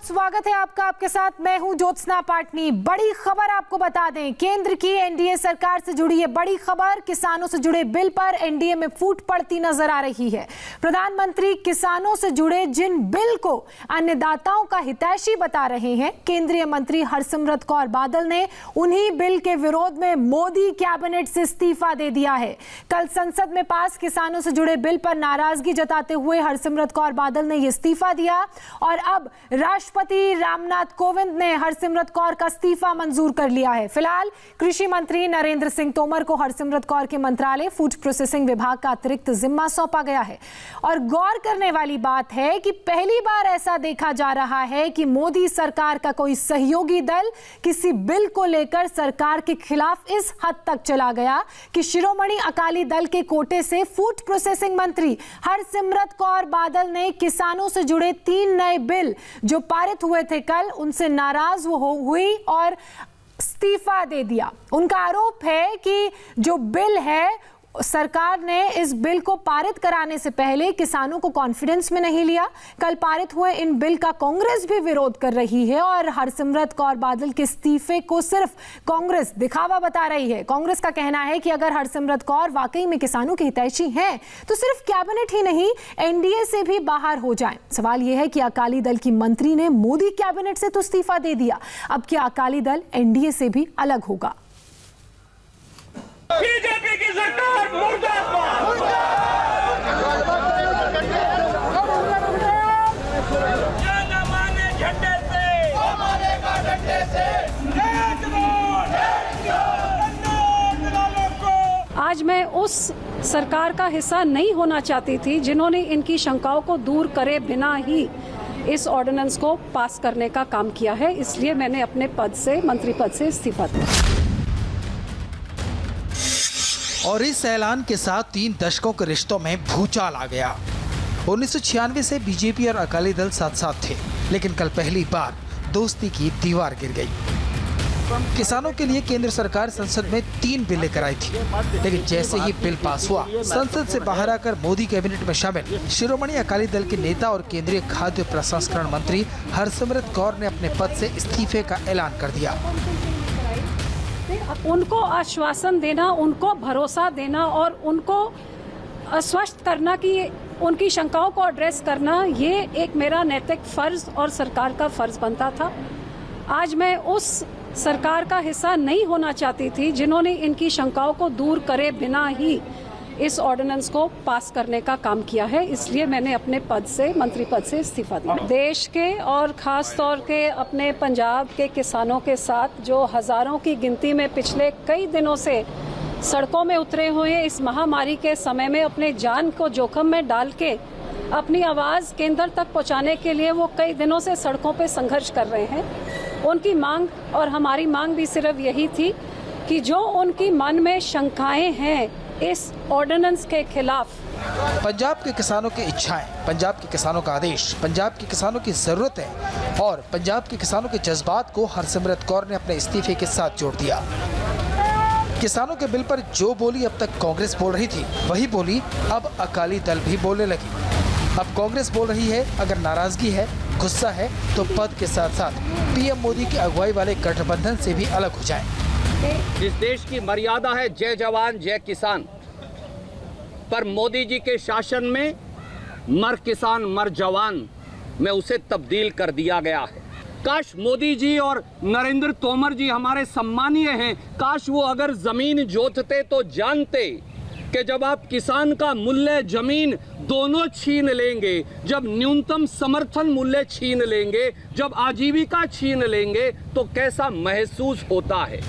स्वागत है आपका। आपके साथ मैं हूं ज्योत्सना पाटनी। बड़ी खबर आपको बता दें, केंद्र की एनडीए सरकार से जुड़ी ये बड़ी खबर, किसानों से जुड़े बिल पर एनडीए में फूट पड़ती नजर आ रही है। प्रधानमंत्री किसानों से जुड़े जिन बिल को अन्नदाताओं का हितैषी बता रहे हैं, केंद्रीय मंत्री हरसिमरत कौर बादल ने उन्हीं बिल के विरोध में मोदी कैबिनेट से इस्तीफा दे दिया है। कल संसद में पास किसानों से जुड़े बिल पर नाराजगी जताते हुए हरसिमरत कौर बादल ने इस्तीफा दिया और अब राष्ट्रपति रामनाथ कोविंद ने हरसिमरत कौर का इस्तीफा मंजूर कर लिया है। फिलहाल कृषि मंत्री नरेंद्र सिंह तोमर को हरसिमरत कौर के मंत्रालय फूड प्रोसेसिंग विभाग का अतिरिक्त जिम्मा सौंपा गया है। और गौर करने वाली बात है कि पहली बार ऐसा देखा जा रहा है कि मोदी सरकार का कोई सहयोगी दल किसी बिल को लेकर सरकार के खिलाफ इस हद तक चला गया कि शिरोमणि अकाली दल के कोटे से फूड प्रोसेसिंग मंत्री हरसिमरत कौर बादल ने किसानों से जुड़े 3 नए बिल जो पारित हुए थे कल, उनसे नाराज हुई और इस्तीफा दे दिया। उनका आरोप है कि जो बिल है, सरकार ने इस बिल को पारित कराने से पहले किसानों को कॉन्फिडेंस में नहीं लिया। कल पारित हुए इन बिल का कांग्रेस भी विरोध कर रही है और हरसिमरत कौर बादल के इस्तीफे को सिर्फ कांग्रेस दिखावा बता रही है। कांग्रेस का कहना है कि अगर हरसिमरत कौर वाकई में किसानों के हितैषी हैं तो सिर्फ कैबिनेट ही नहीं, एनडीए से भी बाहर हो जाएं। सवाल यह है कि अकाली दल की मंत्री ने मोदी कैबिनेट से तो इस्तीफा दे दिया, अब क्या अकाली दल एनडीए से भी अलग होगा? बीजेपी की सरकार मुर्दाबाद। जनमाने झंडे से मारेगा डंडे से। आज मैं उस सरकार का हिस्सा नहीं होना चाहती थी जिन्होंने इनकी शंकाओं को दूर करे बिना ही इस ऑर्डिनेंस को पास करने का काम किया है। इसलिए मैंने अपने पद से, मंत्री पद से इस्तीफा दिया। और इस ऐलान के साथ 3 दशकों के रिश्तों में भूचाल आ गया। 1996 से बीजेपी और अकाली दल साथ साथ थे, लेकिन कल पहली बार दोस्ती की दीवार गिर गई। किसानों के लिए केंद्र सरकार संसद में 3 बिल लेकर आई थी, लेकिन जैसे ही बिल पास हुआ, संसद से बाहर आकर मोदी कैबिनेट में शामिल शिरोमणि अकाली दल के नेता और केंद्रीय खाद्य प्रसंस्करण मंत्री हरसिमरत कौर ने अपने पद से इस्तीफे का ऐलान कर दिया। उनको आश्वासन देना, उनको भरोसा देना और उनको आश्वस्त करना कि उनकी शंकाओं को एड्रेस करना, ये एक मेरा नैतिक फर्ज और सरकार का फर्ज बनता था। आज मैं उस सरकार का हिस्सा नहीं होना चाहती थी जिन्होंने इनकी शंकाओं को दूर करे बिना ही इस ऑर्डिनेंस को पास करने का काम किया है। इसलिए मैंने अपने पद से, मंत्री पद से इस्तीफा दिया। देश के और खास तौर के अपने पंजाब के किसानों के साथ जो हजारों की गिनती में पिछले कई दिनों से सड़कों में उतरे हुए इस महामारी के समय में अपने जान को जोखिम में डाल के अपनी आवाज़ केंद्र तक पहुंचाने के लिए वो कई दिनों से सड़कों पे संघर्ष कर रहे हैं। उनकी मांग और हमारी मांग भी सिर्फ यही थी कि जो उनकी मन में शंकाएं हैं इस ऑर्डिनेंस के खिलाफ, पंजाब के किसानों की इच्छाएं, पंजाब के किसानों का आदेश, पंजाब के किसानों की जरूरतें और पंजाब के किसानों के जज्बात को हरसिमरत कौर ने अपने इस्तीफे के साथ जोड़ दिया। किसानों के बिल पर जो बोली अब तक कांग्रेस बोल रही थी, वही बोली अब अकाली दल भी बोलने लगी। अब कांग्रेस बोल रही है, अगर नाराजगी है, गुस्सा है, तो पद के साथ साथ पीएम मोदी की अगुवाई वाले गठबंधन से भी अलग हो जाएं। इस देश की मर्यादा है जय जवान जय किसान, पर मोदी जी के शासन में मर किसान मर जवान में उसे तब्दील कर दिया गया है। काश मोदी जी और नरेंद्र तोमर जी हमारे सम्मानीय हैं, काश वो अगर जमीन जोतते तो जानते कि जब आप किसान का मूल्य जमीन दोनों छीन लेंगे, जब न्यूनतम समर्थन मूल्य छीन लेंगे, जब आजीविका छीन लेंगे, तो कैसा महसूस होता है।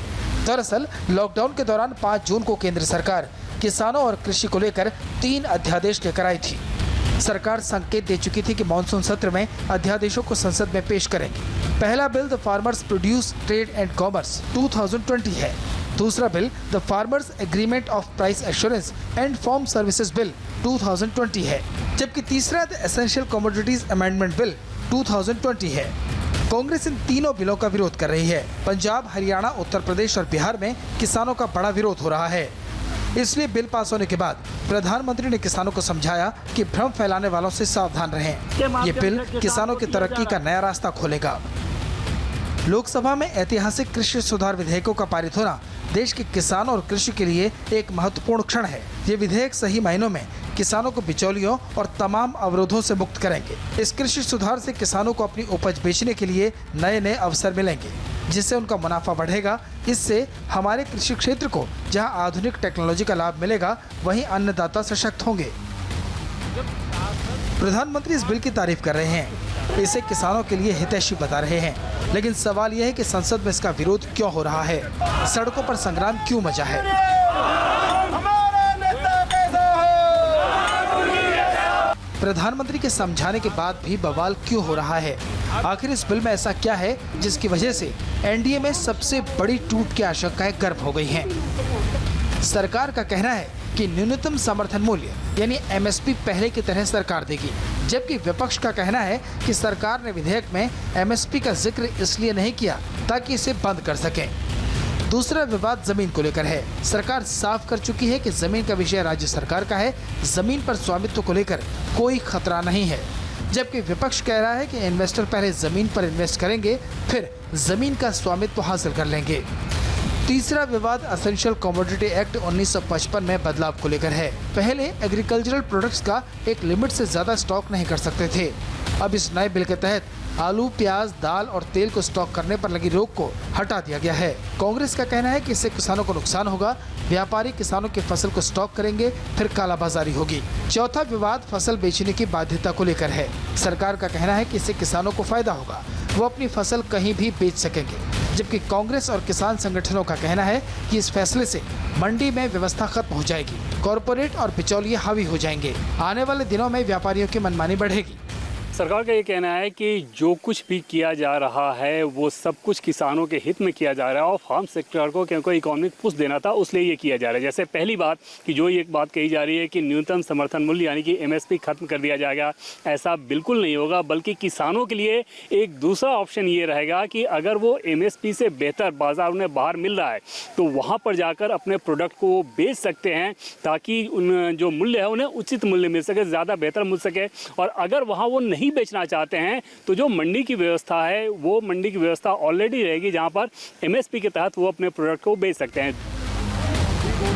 दरअसल लॉकडाउन के दौरान 5 जून को केंद्र सरकार किसानों और कृषि को लेकर 3 अध्यादेश लेकर आई थी। सरकार संकेत दे चुकी थी कि मानसून सत्र में अध्यादेशों को संसद में पेश करेंगे। पहला bill the farmers produce trade and commerce 2020 है। दूसरा bill the farmers agreement of price assurance and farm services bill 2020 है, जबकि तीसरा the essential commodities amendment bill 2020 है। कांग्रेस इन तीनों बिलों का विरोध कर रही है। पंजाब, हरियाणा, उत्तर प्रदेश और बिहार में किसानों का बड़ा विरोध हो रहा है। इसलिए बिल पास होने के बाद प्रधानमंत्री ने किसानों को समझाया कि भ्रम फैलाने वालों से सावधान रहें। ये बिल किसानों की तरक्की का नया रास्ता खोलेगा। लोकसभा में ऐतिहासिक कृषि सुधार विधेयकों का पारित होना देश के किसानों और कृषि के लिए एक महत्वपूर्ण क्षण है। ये विधेयक सही मायनों में किसानों को बिचौलियों और तमाम अवरोधों से मुक्त करेंगे। इस कृषि सुधार से किसानों को अपनी उपज बेचने के लिए नए नए अवसर मिलेंगे, जिससे उनका मुनाफा बढ़ेगा। इससे हमारे कृषि क्षेत्र को जहां आधुनिक टेक्नोलॉजी का लाभ मिलेगा, वहीं अन्नदाता सशक्त होंगे। प्रधानमंत्री इस बिल की तारीफ कर रहे हैं, इसे किसानों के लिए हितैषी बता रहे हैं, लेकिन सवाल यह है कि संसद में इसका विरोध क्यों हो रहा है, सड़कों पर संग्राम क्यों मचा है। प्रधानमंत्री के समझाने के बाद भी बवाल क्यों हो रहा है? आखिर इस बिल में ऐसा क्या है जिसकी वजह से एनडीए में सबसे बड़ी टूट की आशंकाएं गर्भ हो गई हैं? सरकार का कहना है कि न्यूनतम समर्थन मूल्य यानी एमएसपी पहले की तरह सरकार देगी, जबकि विपक्ष का कहना है कि सरकार ने विधेयक में एमएसपी का जिक्र इसलिए नहीं किया ताकि इसे बंद कर सकें। दूसरा विवाद जमीन को लेकर है। सरकार साफ कर चुकी है कि जमीन का विषय राज्य सरकार का है, जमीन पर स्वामित्व को लेकर कोई खतरा नहीं है, जबकि विपक्ष कह रहा है कि इन्वेस्टर पहले जमीन पर इन्वेस्ट करेंगे, फिर जमीन का स्वामित्व हासिल कर लेंगे। तीसरा विवाद एसेंशियल कमोडिटी एक्ट 1955 में बदलाव को लेकर है। पहले एग्रीकल्चरल प्रोडक्ट्स का एक लिमिट से ज्यादा स्टॉक नहीं कर सकते थे। अब इस नए बिल के तहत आलू, प्याज, दाल और तेल को स्टॉक करने पर लगी रोक को हटा दिया गया है। कांग्रेस का कहना है कि इससे किसानों को नुकसान होगा। व्यापारी किसानों की फसल को स्टॉक करेंगे, फिर कालाबाजारी होगी। चौथा विवाद फसल बेचने की बाध्यता को लेकर है। सरकार का कहना है कि इससे किसानों को फायदा होगा, वो अपनी फसल कहीं भी बेच सकेंगे, जबकि कांग्रेस और किसान संगठनों का कहना है कि इस फैसले से मंडी में व्यवस्था खत्म हो जाएगी, कॉरपोरेट और बिचौलिए हावी हो जाएंगे। आने वाले दिनों में व्यापारियों की मनमानी बढ़ेगी। सरकार का ये कहना है कि जो कुछ भी किया जा रहा है वो सब कुछ किसानों के हित में किया जा रहा है और फार्म सेक्टर को क्योंकि इकोनॉमिक पुश देना था, उसलिए ये किया जा रहा है। जैसे पहली बात कि जो ये बात कही जा रही है कि न्यूनतम समर्थन मूल्य यानी कि एमएसपी खत्म कर दिया जाएगा, ऐसा बिल्कुल नहीं होगा, बल्कि किसानों के लिए एक दूसरा ऑप्शन ये रहेगा कि अगर वो एमएसपी से बेहतर बाजार उन्हें बाहर मिल रहा है तो वहाँ पर जाकर अपने प्रोडक्ट को बेच सकते हैं, ताकि उन जो मूल्य है उन्हें उचित मूल्य मिल सके, ज़्यादा बेहतर मिल सके। और अगर वहाँ वो नहीं बेचना चाहते हैं तो जो मंडी की व्यवस्था है वो मंडी की व्यवस्था ऑलरेडी रहेगी, जहां पर एमएसपी के तहत वो अपने प्रोडक्ट को बेच सकते हैं।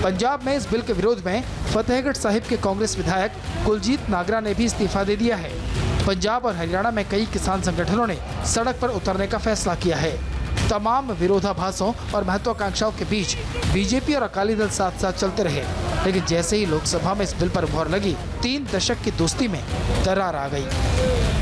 पंजाब में इस बिल के विरोध में फतेहगढ़ साहिब के कांग्रेस विधायक कुलजीत नागरा ने भी इस्तीफा दे दिया है। पंजाब और हरियाणा में कई किसान संगठनों ने सड़क पर उतरने का फैसला किया है। तमाम विरोधाभासों और महत्वाकांक्षाओं के बीच बीजेपी और अकाली दल साथ साथ चलते रहे, लेकिन जैसे ही लोकसभा में इस बिल पर मुहर लगी, 3 दशक की दोस्ती में दरार आ गई।